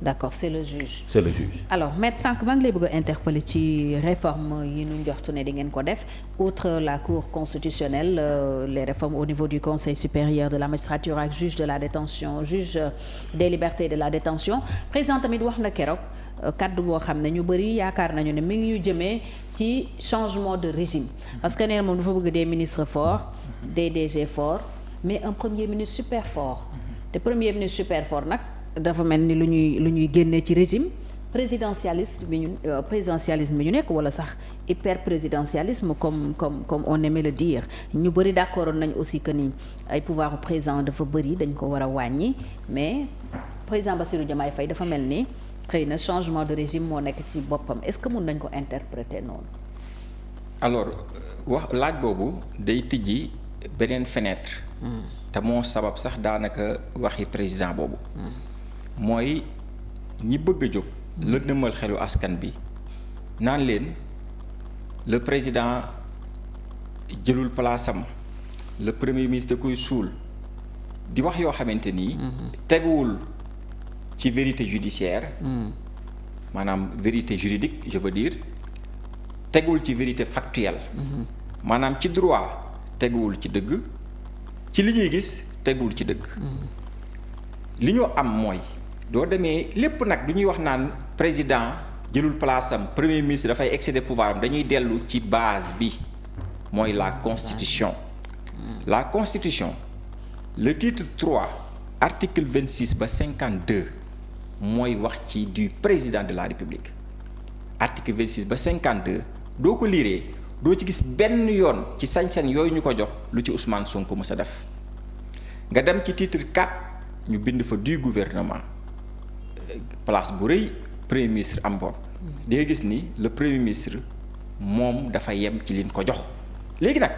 d'accord, c'est le juge. C'est le juge. Alors maître sànq maa ngi lay bëgg a interpeller ci réforme yi ñu njortu ne di ngeen ko def outre la cour constitutionnelle les réformes au niveau du conseil supérieur de la magistrature ak juge de la détention juge des libertés de la détention président tamit wax na keroog kaddu boo xam ne ñu bëri yaakaar nañu ne mi ngi ñu jëmee ci changement de régime parce que nee moom dafa bëgg des ministres forts des DG forts mais un premier ministre super fort te premier ministre super fort nag dafa mel ni lu ñuy génnee ci régime présidentialisme bi ñu nekk wala sax hyper présidentialisme comme on aimait le dire ñu bëri d'accord nañ aussi que ni ay pouvoir président dafa bëri dañ ko war a wàññi mais président Bassirou Diomaye Faye dafa mel ni xëy na changement de régime moo nekk ci boppam est-ce que mun nañ ko interpréter noonu. alors wax laaj boobu day tijji beneen fenêtre. te moo sabab sax daanaka waxi président boobu. mooy ñi bëgg a jóg lëndëmal xelu askan bi naan leen le président jëlul place am le premier ministre da koy suul di wax yoo xamante ni. teguwul ci vérité judiciaire. maanaam vérité juridique je veux dire teguwul ci vérité factuelle. maanaam ci droit teguwul ci dëgg ci li ñuy gis teguwul ci dëgg. li ñu am mooy. doo demee lépp nag du ñuy wax naan président jëlul place am premier ministre dafay excéder pouvoir am dañuy dellu ci base bi mooy la constitution. la constitution le titre 3 article 26 ba 52 mooy wax ci du président de la république article 26 ba 52 doo ko liiree doo ci gis benn yoon ci sañ-sañ yooyu ñu ko jox lu ci Ousmane Sonko mës a def nga dem ci titre 4 ñu bind fa du gouvernement. place bu rëy premier ministre am ko di nga gis ni le premier ministre moom dafa yem ci liñ ko jox léegi nag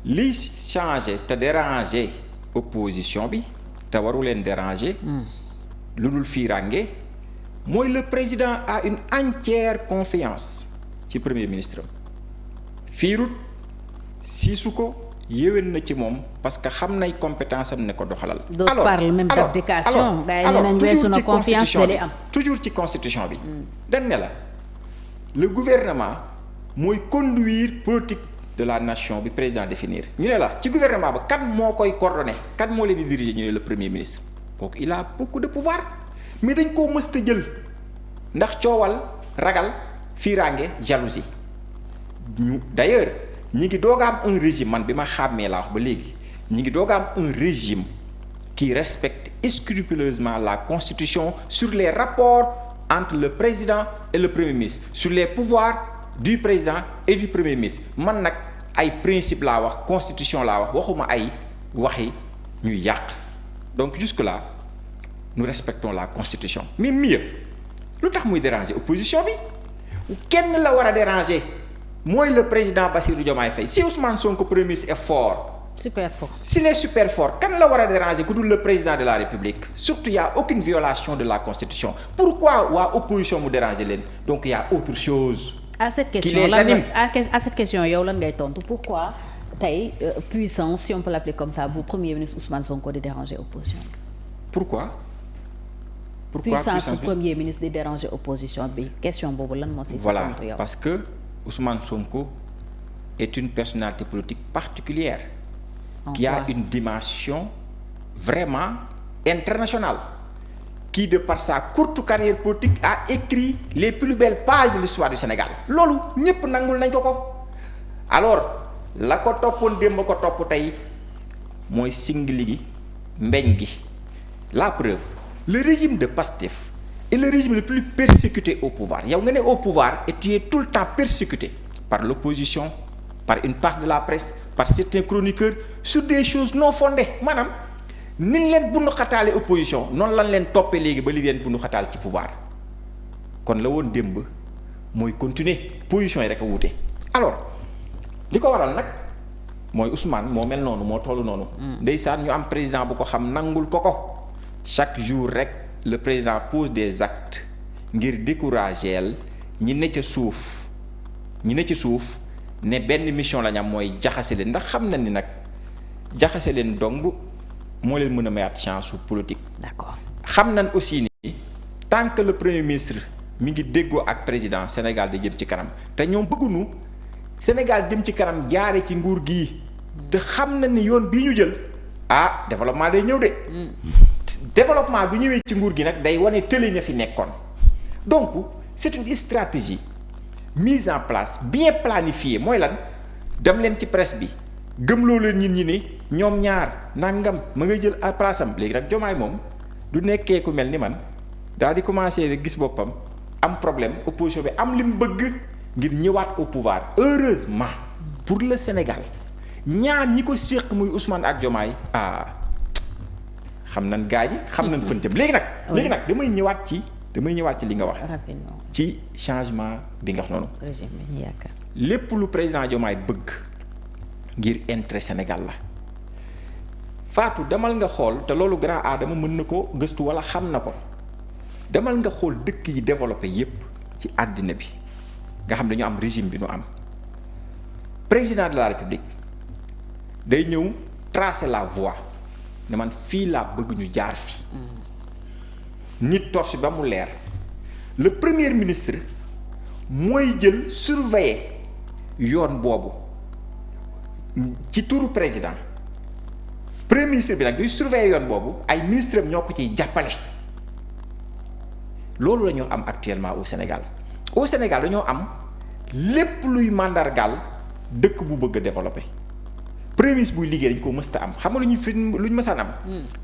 liy changer te déranger opposition bi te waru leen déranger lu dul fiirange mooy le président a une entière confiance ci premier ministre fiirut siisu ko yéwén na ci moom parce que xam nay compétence am ne ko doxalal. alors parle même d'abdication. toujours ci constitution bi. dañ ne la le gouvernement mooy conduire politique de la nation bi président définir ñu ne la ci gouvernement ba kan moo koy coordonner kan moo leen di diriger ñu ne le premier ministre kooku il a beaucoup de pouvoir mais dañ koo mësta jël ndax coowal ragal fiiraange jalousie ñu d'ailleurs. ñi ngi doog a am un régime man bi ma xàmmee laa wax ba léegi ñi ngi doog a am un régime qui respecte scrupuleusement la constitution sur les rapports entre le président et le premier ministre sur les pouvoirs du président et du premier ministre man nag ay principe laa wax constitution laa wax waxuma ay waxi ñuy yàq donc jusque là nous respectons la constitution mais mieux lu tax muy déranger opposition bi kenn la war a déranger mooy le président Bassirou Diomaye Faye si Ousmane Sonko premier ministre est fort. super fort s'il est super fort kan la war a déranger ku dul le président de la République surtout il y a aucune violation de la constitution pourquoi waa opposition mu déranger leen donc il y a autre chose. à cette question qui les anime à cette question yow lan ngay tontu pourquoi tey puissance si on peut l'appeler comme ça bu premier ministre Ousmane Sonko di déranger opposition bi. pourquoi puissance bu premier ministre di déranger opposition bi question boobu lan moo si. voilà parce que. Ousmane Sonko est une personnalité politique particulière qui a une dimension vraiment internationale qui de par sa courte carrière politique a écrit les plus belles pages de l'histoire du Sénégal loolu ñépp nangul nañ ko alors la ko toppoon démb ko topp tey mooy singli gi mbeñ gi la preuve le régime de Pastef est le régime le plus persécuté au pouvoir yow nga ne au pouvoir et tu es tout le temps persécuté par l'opposition par une part de la presse par certains chroniqueurs sur des choses non fondées maanaam niñ leen bundu xataale opposition noonu lañ leen toppee léegi ba li leen bundu xataal ci pouvoir kon la woon démb mooy continuer position yi rek a wuute alors li ko waral nag mooy Ousmane moo mel noonu moo tollu noonu ndeysaan ñu am président bu ko xam nangul ko chaque jour rek le président pose des actes ngir décourager ñi ne ca suuf ne benn mission la ñu am mooy jaxase leen ndax xam na ni nag jaxase leen dong moo leen mën a mayaat chance su politique. d'accord xam nañ aussi ni tant que le premier ministre mi ngi déggoo ak président Sénégal di jëm ci kanam te ñoom bëgguñu Sénégal jëm ci kanam jaare ci nguur gii te xam na ni yoon bii ñu jël développement day ñëw de. développement bu ñëwee ci nguur gi nag day wane tële ña fi nekkoon donc c'est une stratégie mise en place bien planifiée mooy lan dem leen ci presse bi gëmloo leen nit ñi ni ñoom ñaar nangam ma ngay jël à place am léegi nag Diomaye moom du nekkee ku mel ni man daal di commencer rek gis boppam am problème opposition bi am li mu bëgg ngir ñëwaat au pouvoir heureusement pour le Sénégal ñaar ñi ko séq muy Ousmane ak Diomaye xam nañ gaa yi xam nañ fën jëm léegi nag damay ñëwaat ci li nga wax ci changement bi nga wax noonu lépp lu président Diomaye bëgg ngir intérêt Sénégal la Fatou demal nga xool te loolu grand Adama mën na ko gëstu wala xam na ko demal nga xool dëkk yi développé yépp ci àddina bi nga xam dañu am régime bi nu am président de la République day ñëw tracer la voie ne man fii laa bëgg ñu jaar fi nit torche ba mu leer le premier ministre mooy jël surveiller yoon boobu ci turu président premier ministre bi nag duy surveiller yoon boobu ay ministre am ñoo ko ciy jàppale loolu la ñu am actuellement au Sénégal dañoo am lépp luy màndargaal dëkk bu bëgg a développer premier ministre buy liggéey dañ ko mësta am xam nga lu ñu mësaan am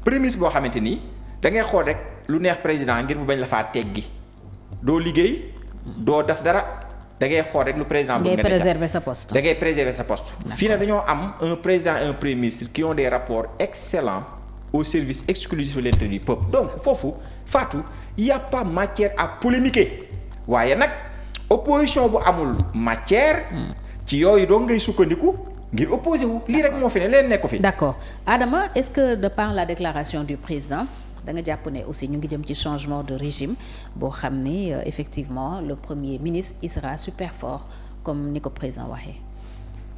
premier ministre boo xamante ni da ngay xool rek lu neex président ngir mu bañ la faa teggi doo liggéey doo def dara da ngay xool rek lu président bëgg nga préserver sa poste da ngay préserver sa poste fii nag dañoo am un président et un premier ministre qui ont des rapports excellents au service exclusif de l'intérêt du peuple donc foofu Fatou y a pas matière à polémiquer waaye nag opposition bu amul matière ci yooyu doo ngay sukkandiku ngir opposé wu lii rek moo fi ne leen nekk fi. d'accord Adama est-ce que de par la déclaration du président da nga jàpp ne aussi ñu ngi jëm ci changement de régime boo xam ni effectivement le premier ministre il sera super fort comme ni ko président waxee.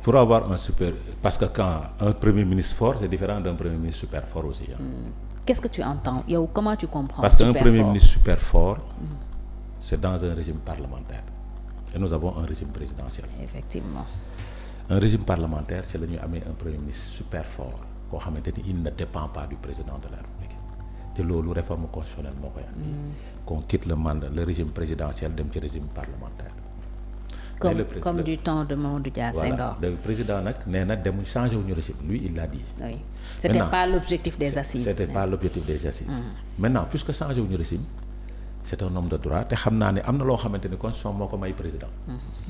pour avoir un super parce que quand un premier ministre fort c'est différent d'un premier ministre super fort aussi. Qu'est-ce que tu entends yow comment tu comprends. parce qu'un premier ministre super fort c'est dans un régime parlementaire et nous avons un régime présidentiel. effectivement. un régime parlementaire c'est la ñuy amee un premier ministre super fort koo xamante ni il ne dépend pas du président de la République te loolu réforme constitutionnelle moo koy andi qu'on quitte le mandat le régime présidentiel dem ci régime parlementaire comme du temps de Mamadou Dia Senghor. le président nag nee na dem changé wuñu régime lui il l'a dit. oui c'était pas l'objectif des assises. c'était pas l'objectif des assises. maintenant puisque changé wuñu régime c'est un homme de droit te xam naa ne am na loo xamante ni constitution moo ko may président.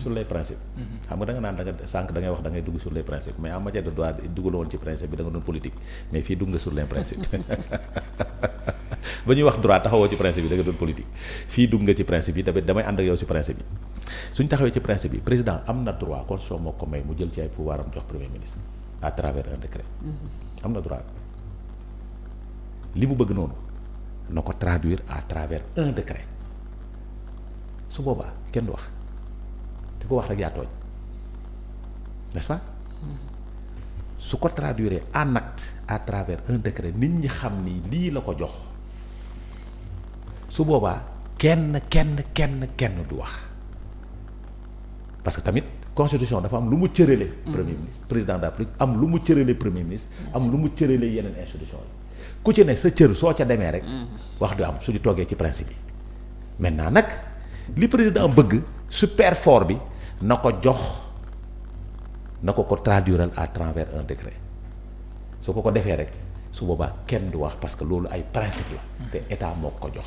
sur les principes. xam nga da nga naan da nga sànq da ngay wax da ngay dugg sur les principes mais en matière de droit dugguloo woon ci principe bi da nga doon politique mais fii dugg nga sur les principes ba ñuy wax droit taxawoo ci principe bi da nga doon politique fii dugg nga ci principe yi tamit damay ànd ak yow ci principe yi suñ taxawee ci principe yi président am na droit constitution moo ko may mu jël ci ay pouvoir am jox premier ministre à travers un décret. am na droit li mu bëgg noonu. na ko traduire à travers un décret su boobaa kenn du wax te ko wax rek yaa tooñ n'est-ce pas su ko traduire en acte à travers un décret nit ñi xam ni lii la ko jox su boobaa kenn du wax parce que tamit constitution dafa am lu mu cërale premier ministre président de la République am lu mu cërale premier ministre am lu mu cërale yeneen institution yi ku ci ne sa cër soo ca demee rek wax du am suñu toogee ci principe yi maintenant nag li président bëgg super fort bi na ko jox na ko traduire à travers un décret su ko defee rek su boobaa kenn du wax parce que loolu ay principe la te état moo ko jox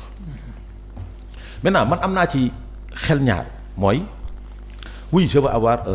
maintenant man am naa ci xel ñaar mooy oui je veux avoir